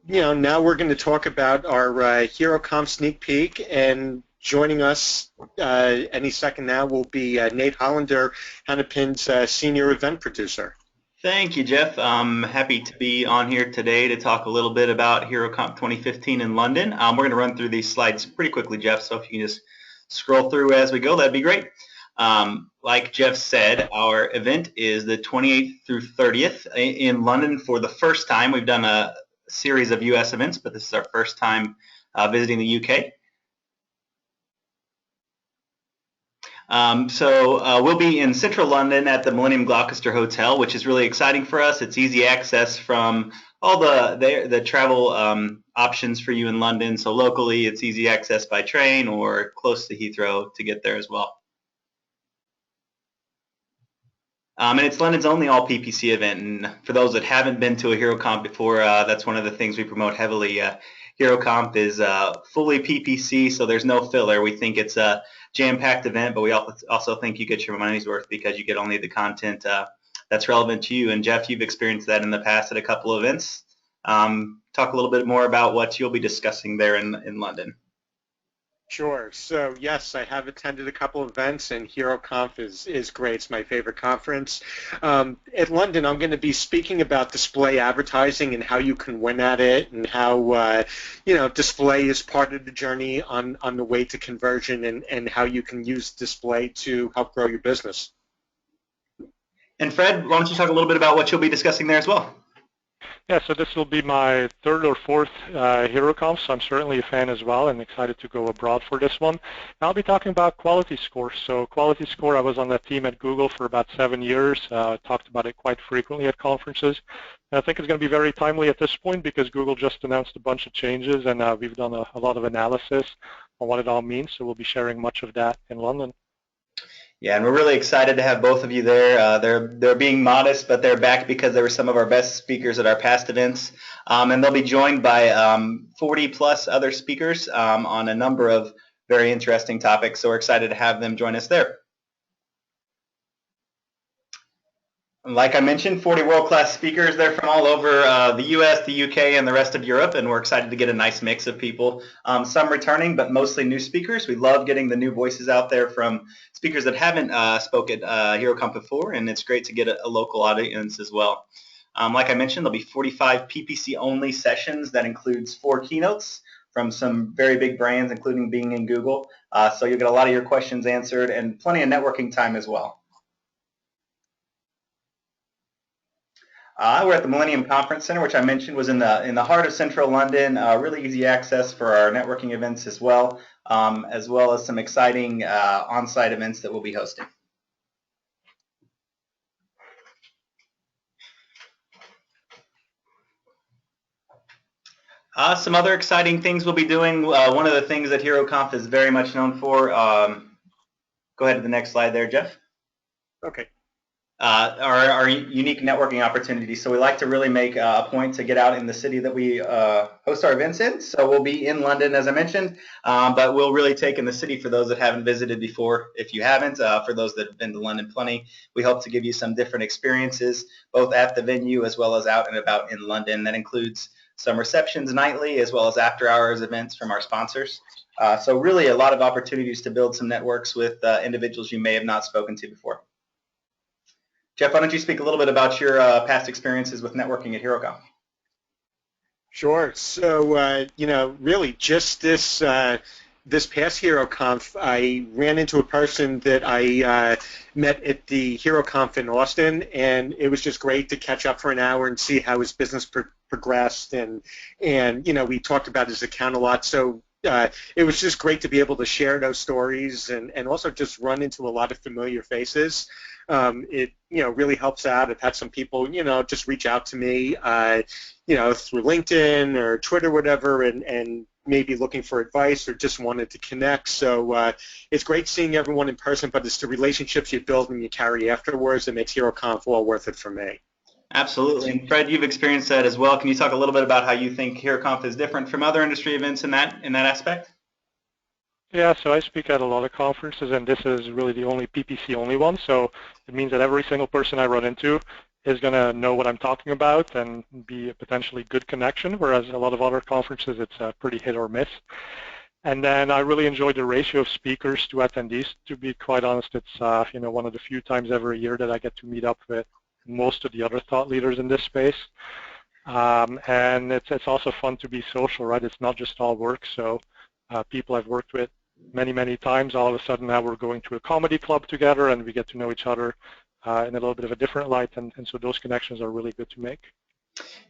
now we're going to talk about our HeroConf sneak peek, and joining us any second now will be Nate Hollander, Hennepin's senior event producer. Thank you, Jeff. I'm happy to be on here today to talk a little bit about HeroConf 2015 in London. We're going to run through these slides pretty quickly, Jeff, so if you can just scroll through as we go, that'd be great. Like Jeff said, our event is the 28th through 30th in London for the first time. We've done a series of U.S. events, but this is our first time visiting the U.K. We'll be in central London at the Millennium Gloucester Hotel, which is really exciting for us. It's easy access from all the travel options for you in London. So locally, it's easy access by train or close to Heathrow to get there as well. And it's London's only all PPC event. And for those that haven't been to a HeroConf before, that's one of the things we promote heavily. HeroConf is fully PPC, so there's no filler. We think it's a jam-packed event, but we also think you get your money's worth because you get only the content that's relevant to you. And Jeff, you've experienced that in the past at a couple of events. Talk a little bit more about what you'll be discussing there in London. Sure. So yes, I have attended a couple of events, and HeroConf is great. It's my favorite conference. At London, I'm going to be speaking about display advertising and how you can win at it, and how display is part of the journey on the way to conversion, and how you can use display to help grow your business. And Fred, why don't you talk a little bit about what you'll be discussing there as well? Yeah, so this will be my third or fourth HeroConf, so I'm certainly a fan as well and excited to go abroad for this one. I'll be talking about quality score. So quality score, I was on that team at Google for about 7 years, talked about it quite frequently at conferences. And I think it's going to be very timely at this point because Google just announced a bunch of changes, and we've done a lot of analysis on what it all means, so we'll be sharing much of that in London. Yeah, and we're really excited to have both of you there. They're being modest, but they're back because they were some of our best speakers at our past events. And they'll be joined by 40 plus other speakers on a number of very interesting topics. So we're excited to have them join us there. Like I mentioned, 40 world-class speakers. They're from all over the U.S., the U.K., and the rest of Europe, and we're excited to get a nice mix of people. Some returning, but mostly new speakers. We love getting the new voices out there from speakers that haven't spoken at HeroConf before, and it's great to get a local audience as well. Like I mentioned, there'll be 45 PPC-only sessions. That includes 4 keynotes from some very big brands, including Bing and Google. So you'll get a lot of your questions answered and plenty of networking time as well. We're at the Millennium Conference Center, which I mentioned was in the heart of central London. Really easy access for our networking events as well as some exciting on-site events that we'll be hosting. Some other exciting things we'll be doing. One of the things that HeroConf is very much known for. Go ahead to the next slide there, Jeff. Okay. Our unique networking opportunities. So we like to really make a point to get out in the city that we host our events in. So we'll be in London, as I mentioned, but we'll really take in the city for those that haven't visited before. If you haven't, for those that have been to London plenty, we hope to give you some different experiences, both at the venue as well as out and about in London. That includes some receptions nightly as well as after-hours events from our sponsors. So really a lot of opportunities to build some networks with individuals you may have not spoken to before. Jeff, why don't you speak a little bit about your past experiences with networking at HeroConf? Sure. So, really just this past HeroConf, I ran into a person that I met at the HeroConf in Austin, and it was just great to catch up for an hour and see how his business progressed, and we talked about his account a lot. So it was just great to be able to share those stories and also just run into a lot of familiar faces. It really helps out. I've had some people just reach out to me through LinkedIn or Twitter, whatever, and maybe looking for advice or just wanted to connect. So it's great seeing everyone in person, but it's the relationships you build and you carry afterwards that makes HeroConf well worth it for me. Absolutely. And Fred, you've experienced that as well. Can you talk a little bit about how you think HeroConf is different from other industry events in that aspect? Yeah, so I speak at a lot of conferences, and this is really the only PPC-only one. So it means that every single person I run into is going to know what I'm talking about and be a potentially good connection, whereas a lot of other conferences, it's pretty hit or miss. And then I really enjoy the ratio of speakers to attendees. To be quite honest, it's one of the few times every year that I get to meet up with most of the other thought leaders in this space. And it's also fun to be social, right? It's not just all work. So people I've worked with many times, all of a sudden now we're going to a comedy club together and we get to know each other in a little bit of a different light. And so those connections are really good to make.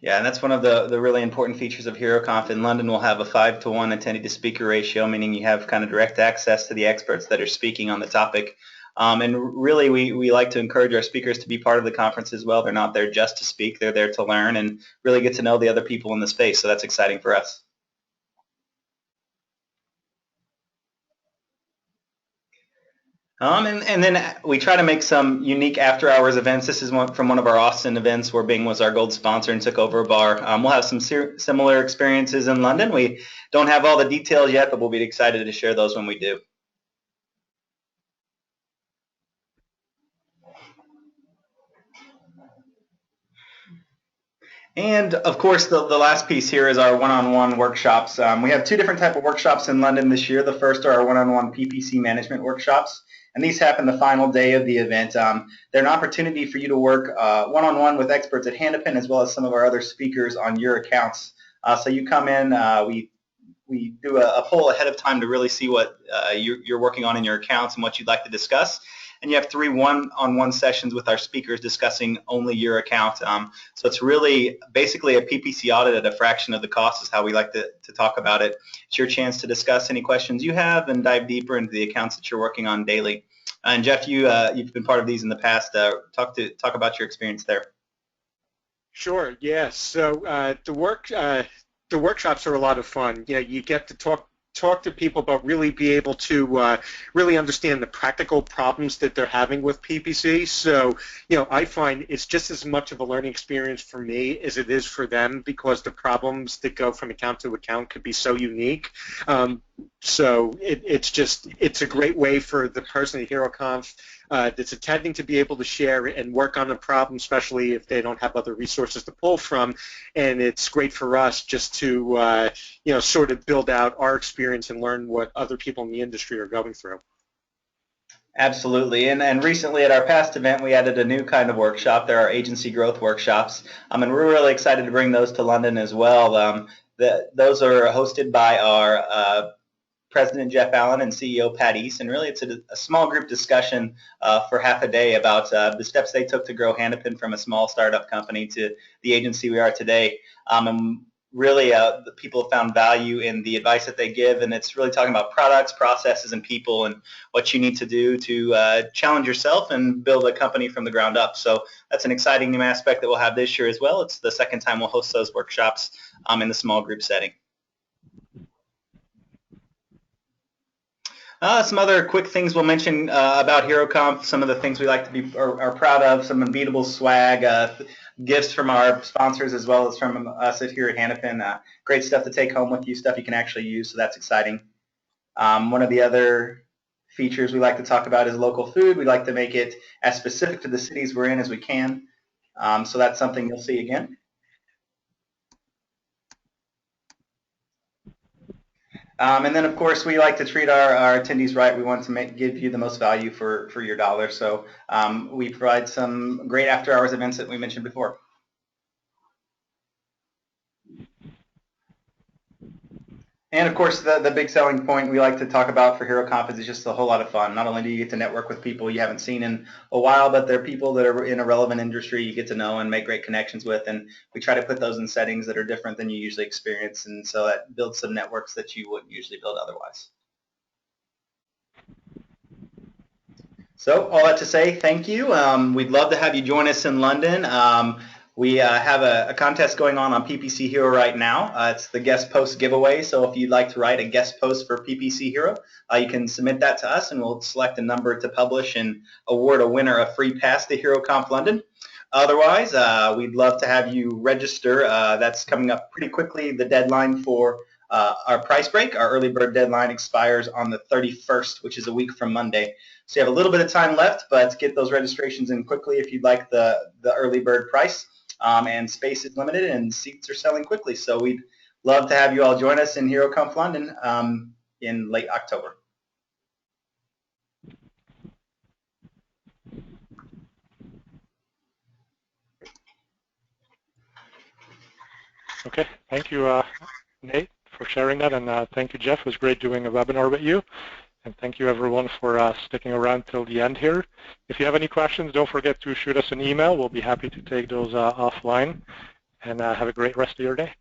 Yeah, and that's one of the really important features of HeroConf. In London, we'll have a 5-to-1 attendee to speaker ratio, meaning you have kind of direct access to the experts that are speaking on the topic. And really, we like to encourage our speakers to be part of the conference as well. They're not there just to speak. They're there to learn and really get to know the other people in the space. So that's exciting for us. And then we try to make some unique after-hours events. This is from one of our Austin events where Bing was our gold sponsor and took over a bar. We'll have some similar experiences in London. We don't have all the details yet, but we'll be excited to share those when we do. And of course, the last piece here is our one-on-one workshops. We have two different types of workshops in London this year. The first are our one-on-one PPC management workshops, and these happen the final day of the event. They're an opportunity for you to work one-on-one with experts at Hannafin as well as some of our other speakers on your accounts. So you come in, we do a poll ahead of time to really see what you're working on in your accounts and what you'd like to discuss. And you have 3 one-on-one sessions with our speakers discussing only your account. So it's really basically a PPC audit at a fraction of the cost is how we like to talk about it. It's your chance to discuss any questions you have and dive deeper into the accounts that you're working on daily. And Jeff, you've been part of these in the past. Talk about your experience there. Sure. Yeah. So the workshops are a lot of fun. You get to talk to people, but really be able to really understand the practical problems that they're having with PPC. So, I find it's just as much of a learning experience for me as it is for them because the problems that go from account to account could be so unique. So it's a great way for the person at HeroConf that's attending to be able to share and work on a problem, especially if they don't have other resources to pull from. And it's great for us just to sort of build out our experience and learn what other people in the industry are going through. Absolutely, and recently at our past event we added a new kind of workshop. There are agency growth workshops, and we're really excited to bring those to London as well. Those are hosted by our President Jeff Allen and CEO Pat East, and really it's a small group discussion for half a day about the steps they took to grow Hannafin from a small startup company to the agency we are today. And really the people have found value in the advice that they give, and it's really talking about products, processes, and people and what you need to do to challenge yourself and build a company from the ground up. So that's an exciting new aspect that we'll have this year as well. It's the second time we'll host those workshops in the small group setting. Some other quick things we'll mention about HeroConf, some of the things we like to be are proud of, some unbeatable swag, gifts from our sponsors as well as from us here at Hannafin. Great stuff to take home with you, stuff you can actually use, so that's exciting. One of the other features we like to talk about is local food. We like to make it as specific to the cities we're in as we can, so that's something you'll see again. And then, of course, we like to treat our attendees right. We want to give you the most value for your dollar. So we provide some great after-hours events that we mentioned before. And, of course, the big selling point we like to talk about for HeroConf is it's just a whole lot of fun. Not only do you get to network with people you haven't seen in a while, but they're people that are in a relevant industry you get to know and make great connections with. And we try to put those in settings that are different than you usually experience. And so that builds some networks that you wouldn't usually build otherwise. So all that to say, thank you. We'd love to have you join us in London. We have a contest going on PPC Hero right now. It's the guest post giveaway. So if you'd like to write a guest post for PPC Hero, you can submit that to us and we'll select a number to publish and award a winner a free pass to HeroConf London. Otherwise, we'd love to have you register. That's coming up pretty quickly. The deadline for our price break. Our early bird deadline expires on the 31st, which is a week from Monday. So you have a little bit of time left, but get those registrations in quickly if you'd like the early bird price. And space is limited and seats are selling quickly. So we'd love to have you all join us in HeroConf London in late October. Okay, thank you, Nate, for sharing that, and thank you, Jeff. It was great doing a webinar with you. And thank you, everyone, for sticking around till the end here. If you have any questions, don't forget to shoot us an email. We'll be happy to take those offline. And have a great rest of your day.